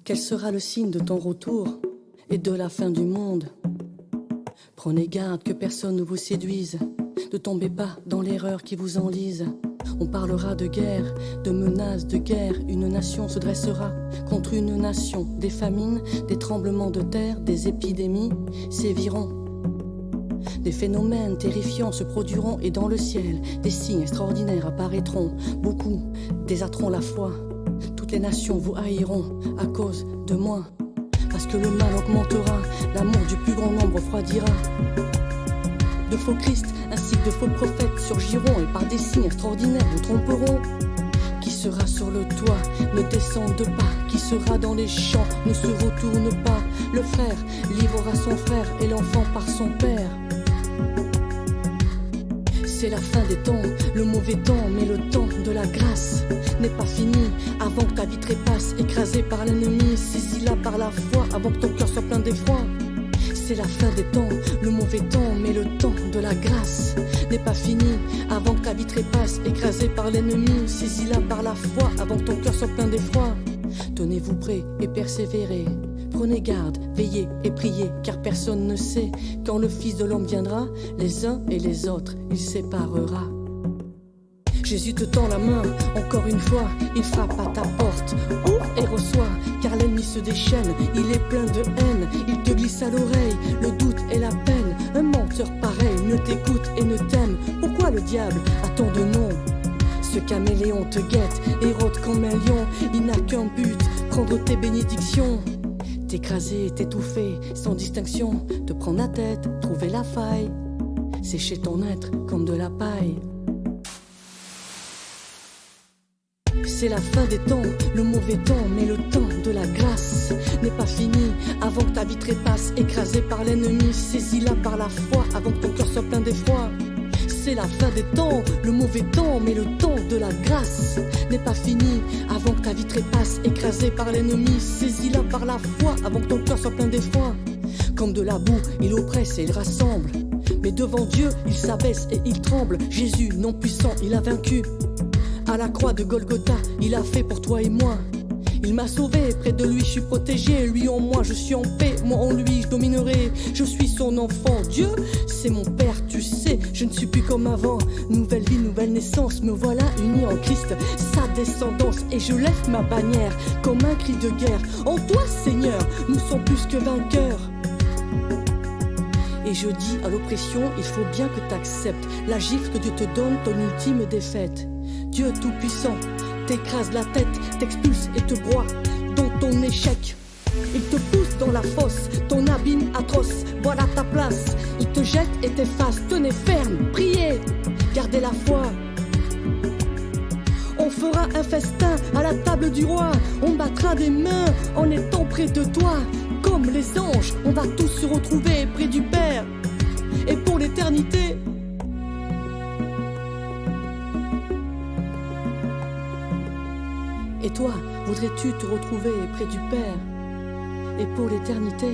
Quel sera le signe de ton retour et de la fin du monde? Prenez garde que personne ne vous séduise. Ne tombez pas dans l'erreur qui vous enlise. On parlera de guerre, de menaces de guerre. Une nation se dressera contre une nation. Des famines, des tremblements de terre, des épidémies séviront. Des phénomènes terrifiants se produiront et dans le ciel, des signes extraordinaires apparaîtront. Beaucoup déserteront la foi. Toutes les nations vous haïront à cause de moi. Parce que le mal augmentera, l'amour du plus grand nombre refroidira. De faux Christ ainsi que de faux prophètes surgiront et par des signes extraordinaires vous tromperont. Qui sera sur le toit, ne descende pas. Qui sera dans les champs, ne se retourne pas. Le frère livrera son frère et l'enfant par son père. C'est la fin des temps, le mauvais temps, mais le temps de la grâce n'est pas fini avant que ta vie trépasse, écrasée par l'ennemi, saisis-la par la foi avant que ton cœur soit plein d'effroi. C'est la fin des temps, le mauvais temps, mais le temps de la grâce n'est pas fini avant que ta vie trépasse, écrasée par l'ennemi, saisis-la par la foi avant que ton cœur soit plein d'effroi. Tenez-vous prêts et persévérez. Prenez garde, veillez et priez, car personne ne sait quand le Fils de l'homme viendra, les uns et les autres, il séparera. Jésus te tend la main, encore une fois, il frappe à ta porte. Ouvre et reçois, car l'ennemi se déchaîne, il est plein de haine, il te glisse à l'oreille, le doute et la peine. Un menteur pareil ne t'écoute et ne t'aime. Pourquoi le diable a tant de noms? Ce caméléon te guette et rôde comme un lion, il n'a qu'un but, prendre tes bénédictions. T'écraser, t'étouffer, sans distinction, te prendre la tête, trouver la faille, sécher ton être comme de la paille. C'est la fin des temps, le mauvais temps, mais le temps de la grâce n'est pas fini avant que ta vie trépasse, écrasée par l'ennemi, saisis-la par la foi avant que ton cœur soit plein d'effroi. C'est la fin des temps, le mauvais temps, mais le temps de la grâce n'est pas fini avant que ta vie trépasse, écrasée par l'ennemi, saisis-la par la foi avant que ton cœur soit plein d'effroi. Comme de la boue, il oppresse et il rassemble, mais devant Dieu, il s'abaisse et il tremble. Jésus, non puissant, il a vaincu. À la croix de Golgotha, il a fait pour toi et moi. Il m'a sauvé, près de lui je suis protégé. Lui en moi, je suis en paix, moi en lui je dominerai. Je suis son enfant, Dieu, c'est mon Père, tu sais. Je ne suis plus comme avant, nouvelle vie, nouvelle naissance. Me voilà uni en Christ, sa descendance. Et je lève ma bannière comme un cri de guerre. En toi Seigneur, nous sommes plus que vainqueurs. Et je dis à l'oppression, il faut bien que tu acceptes la gifle que Dieu te donne, ton ultime défaite. Dieu tout-puissant t'écrase la tête, t'expulse et te broie dans ton échec. Il te pousse dans la fosse, ton abîme atroce, voilà ta place. Il te jette et t'efface, tenez ferme, priez, gardez la foi. On fera un festin à la table du roi, on battra des mains en étant près de toi. Comme les anges, on va tous se retrouver près du Père, et pour l'éternité. Et toi, voudrais-tu te retrouver près du Père, et pour l'éternité?